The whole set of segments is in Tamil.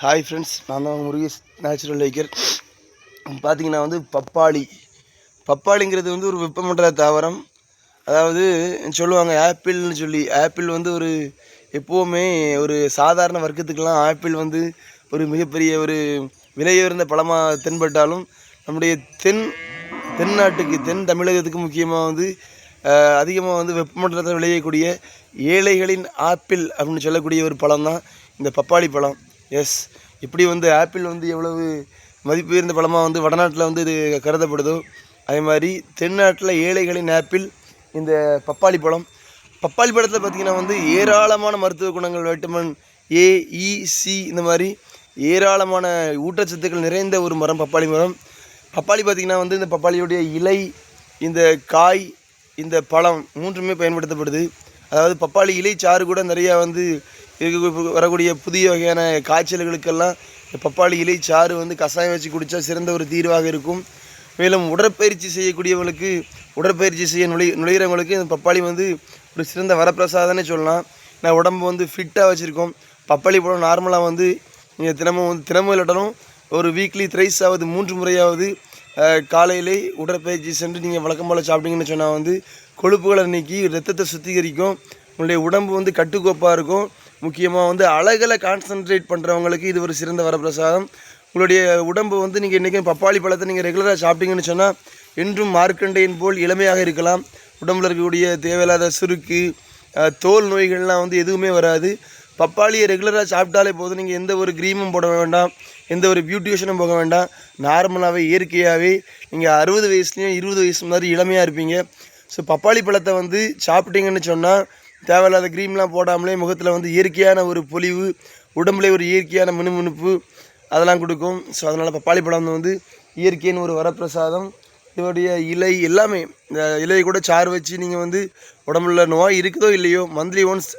ஹாய் ஃப்ரெண்ட்ஸ், நான் தான் முருகேஷ் நேச்சுரல் லைக்கர். பார்த்தீங்கன்னா பப்பாளிங்கிறது ஒரு வெப்பமண்டல தாவரம். அதாவது சொல்லுவாங்க ஆப்பிள்னு சொல்லி. ஆப்பிள் ஒரு எப்போவுமே ஒரு சாதாரண வர்க்கத்துக்கெல்லாம் ஆப்பிள் ஒரு மிகப்பெரிய ஒரு விலையுயர்ந்த பழமாக தென்பட்டாலும் நம்முடைய தென்னாட்டுக்கு தென் தமிழகத்துக்கு முக்கியமாக அதிகமாக வெப்பமண்டலத்தில் விளையக்கூடிய ஏழைகளின் ஆப்பிள் அப்படின்னு சொல்லக்கூடிய ஒரு பழம் தான் இந்த பப்பாளி பழம். எஸ், இப்படி ஆப்பிள் எவ்வளவு மதிப்பு உயர்ந்த பழமாக வடநாட்டில் இது கருதப்படுதோ, அதே மாதிரி தென்னாட்டில் ஏழைகளின் ஆப்பிள் இந்த பப்பாளி பழம். பப்பாளி பழத்தில் பார்த்திங்கன்னா ஏராளமான மருத்துவ குணங்கள், வைட்டமின் ஏ, இ, சி, இந்த மாதிரி ஏராளமான ஊட்டச்சத்துக்கள் நிறைந்த ஒரு மரம் பப்பாளி மரம். பப்பாளி பார்த்திங்கன்னா இந்த பப்பாளியுடைய இலை, இந்த காய், இந்த பழம் மூன்றுமே பயன்படுத்தப்படுது. அதாவது பப்பாளி இலை சாறு கூட நிறையா வரக்கூடிய புதிய வகையான காய்ச்சல்களுக்கெல்லாம் பப்பாளி இலை சாறு கஷாயம் வச்சு குடித்தா சிறந்த ஒரு தீர்வாக இருக்கும். மேலும் உடற்பயிற்சி செய்யக்கூடியவங்களுக்கு, உடற்பயிற்சி செய்ய நுழைகிறவங்களுக்கு இந்த பப்பாளி ஒரு சிறந்த வரப்பிரசாதனே சொல்லலாம். நான் உடம்பு ஃபிட்டாக வச்சுருக்கோம். பப்பாளி பழம் நார்மலாக நீங்கள் தினமும் இல்லாட்டாலும் ஒரு வீக்லி த்ரைஸ் ஆகுது, 3 முறையாவது காலையிலே உடற்பயிற்சி சென்று நீங்கள் வழக்கம் போல் சாப்பிட்டீங்கன்னு சொன்னால் கொழுப்புகளை நீக்கி ரத்தத்தை சுத்திகரிக்கும். உங்களுடைய உடம்பு கட்டுக்கோப்பாக இருக்கும். முக்கியமாக அழகில் கான்சன்ட்ரேட் பண்ணுறவங்களுக்கு இது ஒரு சிறந்த வரப்பிரசாதம். உங்களுடைய உடம்பு நீங்கள் இன்றைக்கும் பப்பாளி பழத்தை நீங்கள் ரெகுலராக சாப்பிட்டீங்கன்னு சொன்னால் என்றும் மார்க்கண்டையன் போல் இளமையாக இருக்கலாம். உடம்பில் இருக்கக்கூடிய தேவையில்லாத சுருக்கு, தோல் நோய்கள்லாம் எதுவுமே வராது. பப்பாளியை ரெகுலராக சாப்பிட்டாலே போதும். நீங்கள் எந்த ஒரு க்ரீமும் போட வேண்டாம், எந்த ஒரு பியூட்டிஷனும் போக வேண்டாம். நார்மலாகவே இயற்கையாகவே நீங்கள் 60 வயசுலேயும் 20 வயசு மாதிரி இளமையாக இருப்பீங்க. ஸோ பப்பாளி பழத்தை சாப்பிட்டீங்கன்னு சொன்னால் தேவையில்லாத க்ரீம்லாம் போடாமலே முகத்தில் இயற்கையான ஒரு பொலிவு, உடம்புல ஒரு இயற்கையான மினுமினுப்பு அதெல்லாம் கொடுக்கும். ஸோ அதனால் பப்பாளி பழம் இயற்கைன்னு ஒரு வரப்பிரசாதம். இதோடைய இலை எல்லாமே, இந்த இலையை கூட சாறு வச்சு நீங்கள் உடம்புல நோய் இருக்குதோ இல்லையோ மந்த்லி ஒன்ஸ்,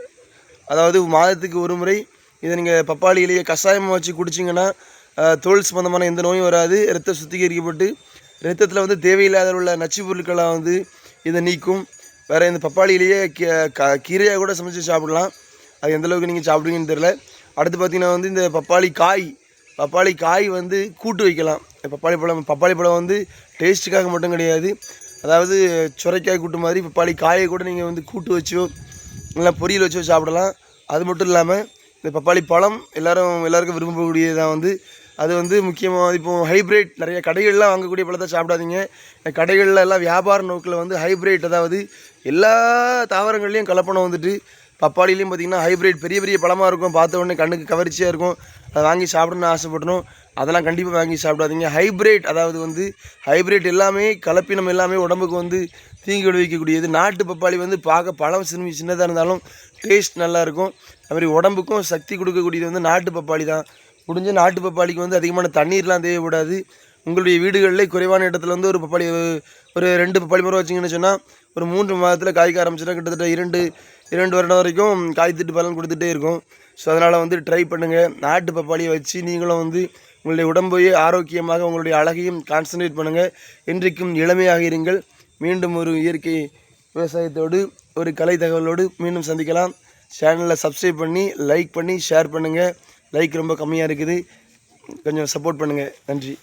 அதாவது மாதத்துக்கு ஒரு முறை இதை நீங்கள் பப்பாளி இலையை கஷாயமாக வச்சு குடிச்சிங்கன்னா தோல் சம்பந்தமான எந்த நோயும் வராது. ரத்தம் சுத்திகரிக்கப்பட்டு ரத்தத்தில் தேவையில்லாத உள்ள நச்சு பொருட்களாக இதை நீக்கும். வேறு இந்த பப்பாளியிலேயே கீரையாக கூட சமைச்சு சாப்பிடலாம். அது எந்தளவுக்கு நீங்கள் சாப்பிடுவீங்கன்னு தெரில. அடுத்து பார்த்திங்கன்னா இந்த பப்பாளி காய் கூட்டு வைக்கலாம். பப்பாளி பழம் டேஸ்ட்டுக்காக மட்டும் கிடையாது. அதாவது சுரைக்காய் கூட்டு மாதிரி பப்பாளி காயை கூட நீங்கள் கூட்டு வச்சோ இல்லை பொரியல் வச்சோ சாப்பிடலாம். அது மட்டும் இல்லாமல் இந்த பப்பாளி பழம் எல்லாருக்கும் விரும்பக்கூடியதான். அது முக்கியமாக இப்போது ஹைப்ரிட் நிறைய கடைகள்லாம் வாங்கக்கூடிய பழத்தை சாப்பிடாதீங்க. கடைகளில் எல்லாம் வியாபார நோக்கில் ஹைப்ரிட், அதாவது எல்லா தாவரங்கள்லேயும் கலப்பணம் பப்பாளிலையும் பார்த்திங்கன்னா ஹைப்ரிட் பெரிய பெரிய பழமாக இருக்கும். பார்த்த உடனே கண்ணுக்கு கவர்ச்சியாக இருக்கும். அதை வாங்கி சாப்பிடணும்னு ஆசைப்படணும். அதெல்லாம் கண்டிப்பாக வாங்கி சாப்பிடாதீங்க. ஹைப்ரிட், அதாவது ஹைப்ரிட் எல்லாமே கலப்பினம் எல்லாமே உடம்புக்கு தீங்கு விளைவிக்கக்கூடியது. நாட்டு பப்பாளி பார்க்க பழம் சின்னதாக இருந்தாலும் டேஸ்ட் நல்லாயிருக்கும். அதுமாதிரி உடம்புக்கும் சக்தி கொடுக்கக்கூடியது நாட்டு பப்பாளி தான். முடிஞ்ச நாட்டு பப்பாளிக்கு அதிகமான தண்ணீர்லாம் தேவைப்படாது. உங்களுடைய வீடுகளில் குறைவான இடத்துல ஒரு பப்பாளி, ஒரு 2 பப்பாளி மரம் வச்சிங்கன்னு சொன்னால் ஒரு 3 மாதத்தில் காய்க்க ஆரம்பிச்சுன்னா கிட்டத்தட்ட 2 வருடம் வரைக்கும் காய்த்துட்டு பலன் கொடுத்துட்டே இருக்கும். ஸோ அதனால் ட்ரை பண்ணுங்கள். நாட்டு பப்பாளியை வச்சு நீங்களும் உங்களுடைய உடம்பையே ஆரோக்கியமாக, உங்களுடைய அழகையும் கான்சன்ட்ரேட் பண்ணுங்கள். என்றைக்கும் இளமையாக இருங்கள். மீண்டும் ஒரு இயற்கை விவசாயத்தோடு ஒரு கலை தகவலோடு மீண்டும் சந்திக்கலாம். சேனலை சப்ஸ்கிரைப் பண்ணி லைக் பண்ணி ஷேர் பண்ணுங்கள். லைக் ரொம்ப கம்மியாக இருக்குது, கொஞ்சம் சப்போர்ட் பண்ணுங்கள். நன்றி.